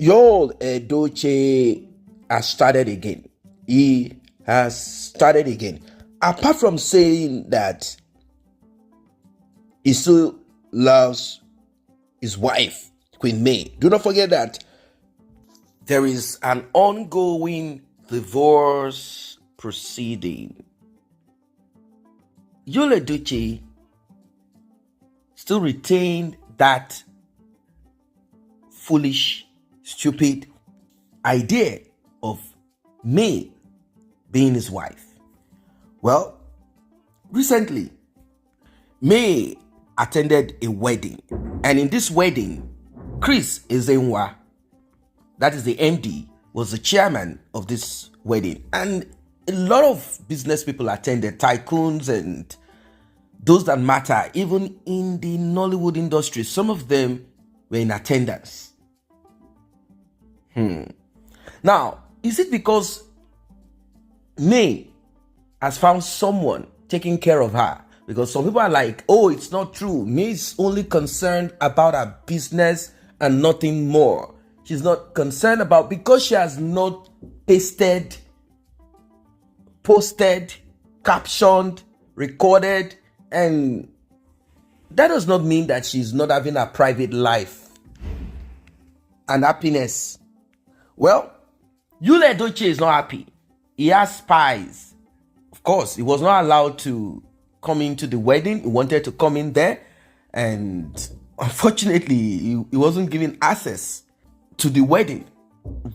Your Edochie has started again. He has started again. Apart from saying that he still loves his wife, Queen May, do not forget that there is an ongoing divorce proceeding. Your Edochie still retained that foolish, stupid idea of May being his wife. Well, recently, May attended a wedding, and in this wedding, Chris Ezenwa, that is the MD, was the chairman of this wedding, and a lot of business people attended, tycoons and those that matter, even in the Nollywood industry. Some of them were in attendance. Now, is it because May has found someone taking care of her? Because some people are like, oh, it's not true. May is only concerned about her business and nothing more. She's not concerned about, because she has not posted, captioned, recorded, and that does not mean that she's not having a private life and happiness. Well, Yul Edochie is not happy. He has spies. Of course, he was not allowed to come into the wedding. He wanted to come in there, and unfortunately, he wasn't given access to the wedding.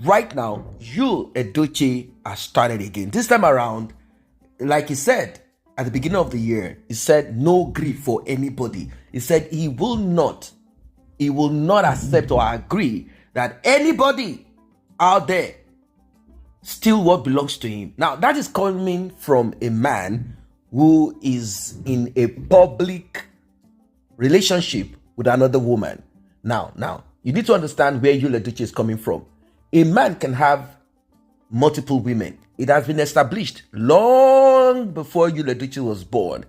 Right now, Yul Edochie has started again. This time around, like he said at the beginning of the year, he said no grief for anybody. He said he will not accept or agree that anybody out there steal what belongs to him. Now, that is coming from a man who is in a public relationship with another woman. Now, you need to understand where Yul Edochie is coming from. A man can have multiple women. It has been established long before Yul Edochie was born.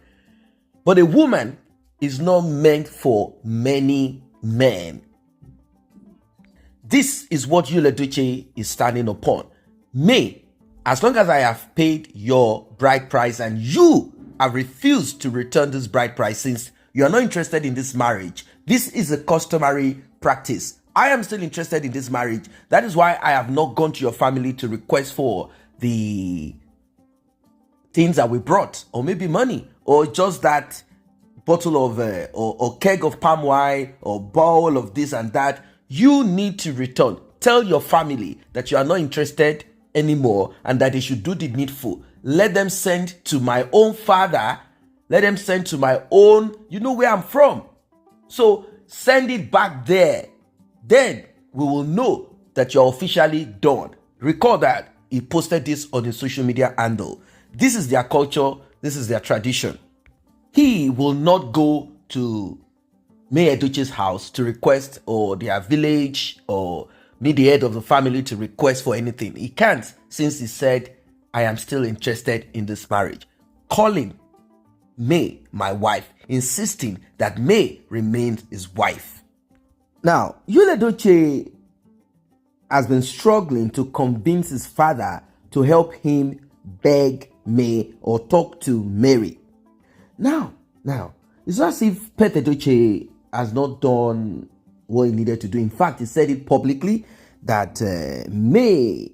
But a woman is not meant for many men. This is what Yul Edochie is standing upon. May, as long as I have paid your bride price and you have refused to return this bride price, since you are not interested in this marriage, this is a customary practice. I am still interested in this marriage. That is why I have not gone to your family to request for the things that we brought, or maybe money, or just that bottle of or keg of palm wine, or bowl of this and that. You need to return. Tell your family that you are not interested anymore and that they should do the needful. Let them send to my own father. Let them send to my own, you know where I'm from. So send it back there. Then we will know that you're officially done. Recall that he posted this on his social media handle. This is their culture. This is their tradition. He will not go to May Edochie's house to request, or their village, or meet the head of the family to request for anything. He can't, since he said, I am still interested in this marriage. Calling May my wife, insisting that May remains his wife. Now, Yul Edochie has been struggling to convince his father to help him beg May or talk to Mary. Now, it's not as if Pet Edochie has not done what he needed to do. In fact, he said it publicly that May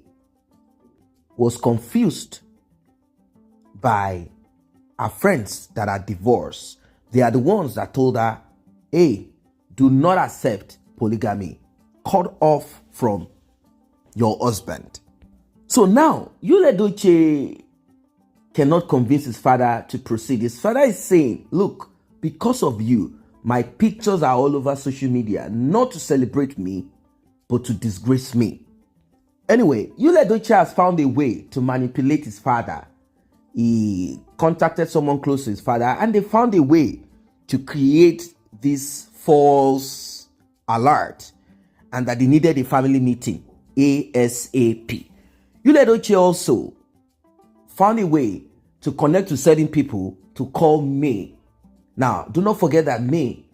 was confused by her friends that are divorced. They are the ones that told her, hey, do not accept polygamy. Cut off from your husband. So now, Yul Edochie cannot convince his father to proceed. His father is saying, look, because of you, my pictures are all over social media, not to celebrate me, but to disgrace me. Anyway, Yul Edochie has found a way to manipulate his father. He contacted someone close to his father, and they found a way to create this false alert, and that they needed a family meeting ASAP. Yul Edochie also found a way to connect to certain people to call May. Now, do not forget that May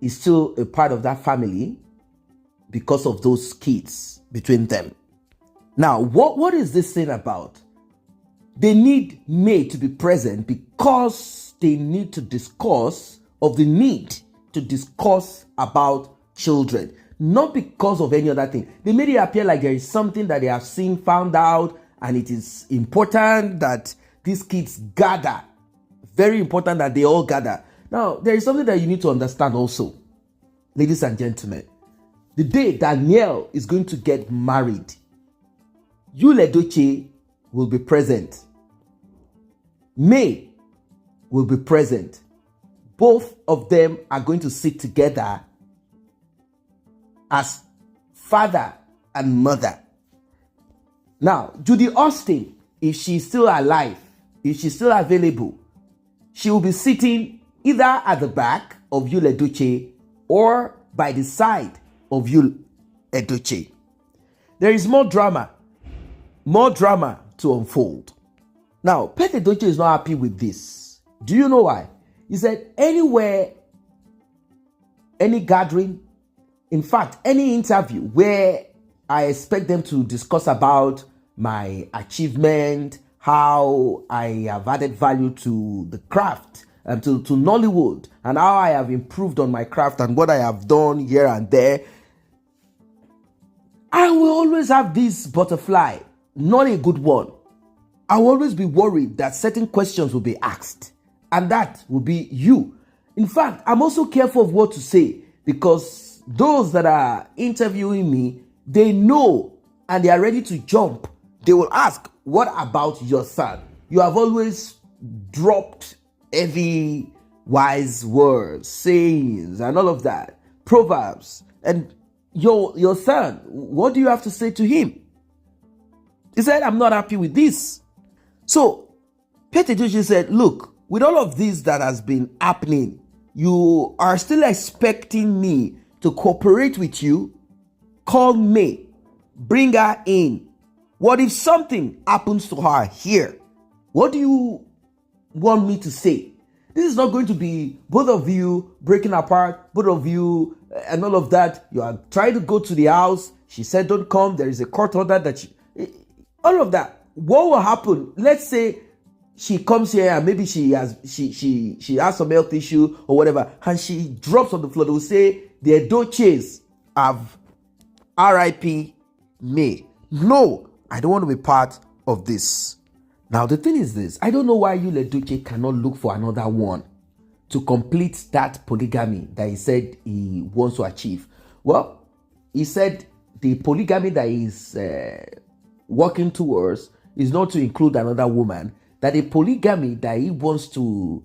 is still a part of that family because of those kids between them. Now, what is this thing about? They need May to be present because they need to discuss of the need to discuss about children, not because of any other thing. They made it appear like there is something that they have seen, found out, and it is important that these kids gather. Very important that they all gather. Now, there is something that you need to understand also, ladies and gentlemen. The day Danielle is going to get married, Edochie will be present. May will be present. Both of them are going to sit together as father and mother. Now, Judy Austin, if she's still alive, if she's still available, she will be sitting either at the back of Edochie or by the side of Edochie. There is more drama to unfold. Now, Pet Edochie is not happy with this. Do you know why? He said anywhere, any gathering, in fact, any interview where I expect them to discuss about my achievement, how I have added value to the craft, to Nollywood, and how I have improved on my craft and what I have done here and there, I will always have this butterfly, not a good one. I will always be worried that certain questions will be asked, and that will be you. In fact, I'm also careful of what to say because those that are interviewing me, they know and they are ready to jump. They will ask, what about your son? You have always dropped heavy wise words, sayings, and all of that, proverbs. And your son, what do you have to say to him? He said, I'm not happy with this. So, Pet Edochie said, look, with all of this that has been happening, you are still expecting me to cooperate with you? Call May, bring her in. What if something happens to her here? What do you want me to say? This is not going to be both of you breaking apart, both of you and all of that. You are trying to go to the house. She said, don't come. There is a court order that all of that. What will happen? Let's say she comes here and maybe she has some health issue or whatever, and she drops on the floor. They will say the Edochies have R.I.P. May. No, I don't want to be part of this. Now the thing is this: I don't know why Edochie cannot look for another one to complete that polygamy that he said he wants to achieve. Well, he said the polygamy that he's working towards is not to include another woman, that the polygamy that he wants to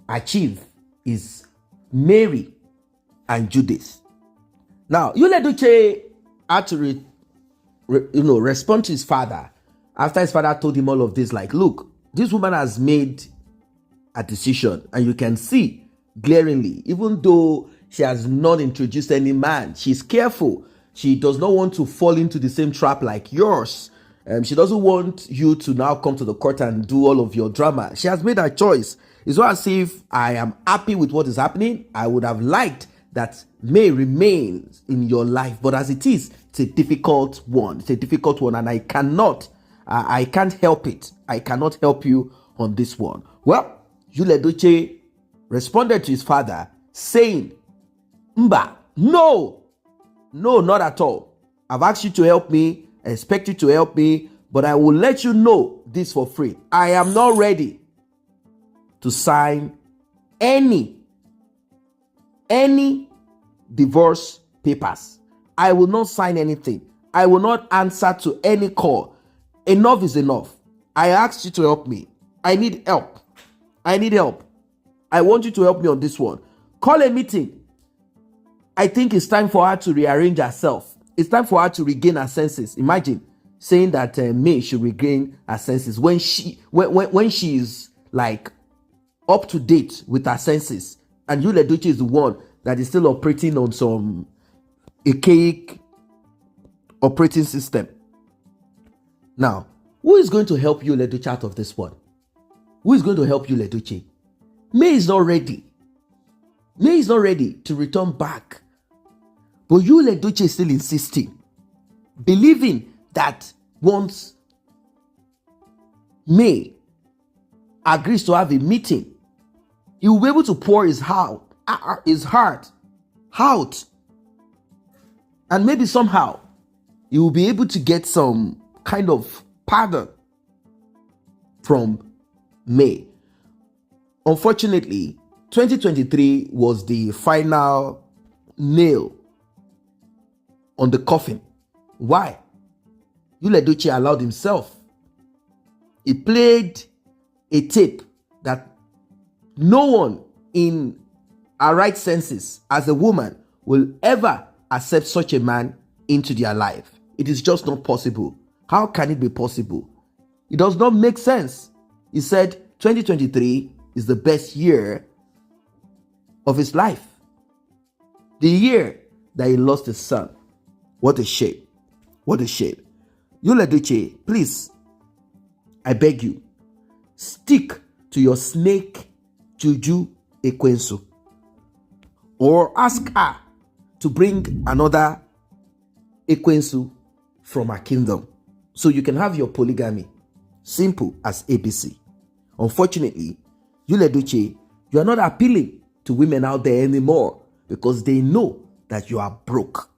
achieve is Mary and Judith. Now, Edochie had to respond to his father after his father told him all of this, like, look, this woman has made a decision, and you can see glaringly, even though she has not introduced any man, she's careful. She does not want to fall into the same trap like yours. She doesn't want you to now come to the court and do all of your drama. She has made her choice. It's not as if I am happy with what is happening. I would have liked that May remain in your life. But as it is, it's a difficult one. It's a difficult one, and I can't help it. I cannot help you on this one. Well, Edochie responded to his father saying, Mba, no, not at all. I've asked you to help me. I expect you to help me, but I will let you know this for free. I am not ready to sign any divorce papers. I will not sign anything. I will not answer to any call. Enough is enough. I asked you to help me. I need help. I want you to help me on this one. Call a meeting. I think it's time for her to rearrange herself. It's time for her to regain her senses. Imagine saying that May should regain her senses when she is like up to date with her senses, and Edochie is the one that is still operating on some archaic operating system. Now, who is going to help Edochie out of this one? Who is going to help Edochie? May is not ready. May is not ready to return back. But you, Edochie, is still insisting, believing that once May agrees to have a meeting, he will be able to pour his heart out. And maybe somehow he will be able to get some kind of pardon from May. Unfortunately, 2023 was the final nail on the coffin. Why? Edochie allowed himself. He played a tape that no one in our right senses as a woman will ever accept such a man into their life. It is just not possible. How can it be possible? It does not make sense. He said 2023 is the best year of his life. The year that he lost his son. What a shame. What a shame. Edochie, please, I beg you, stick to your snake juju ekwensu, or ask her to bring another ekwensu from her kingdom so you can have your polygamy. Simple as ABC. Unfortunately, Edochie, you are not appealing to women out there anymore because they know that you are broke.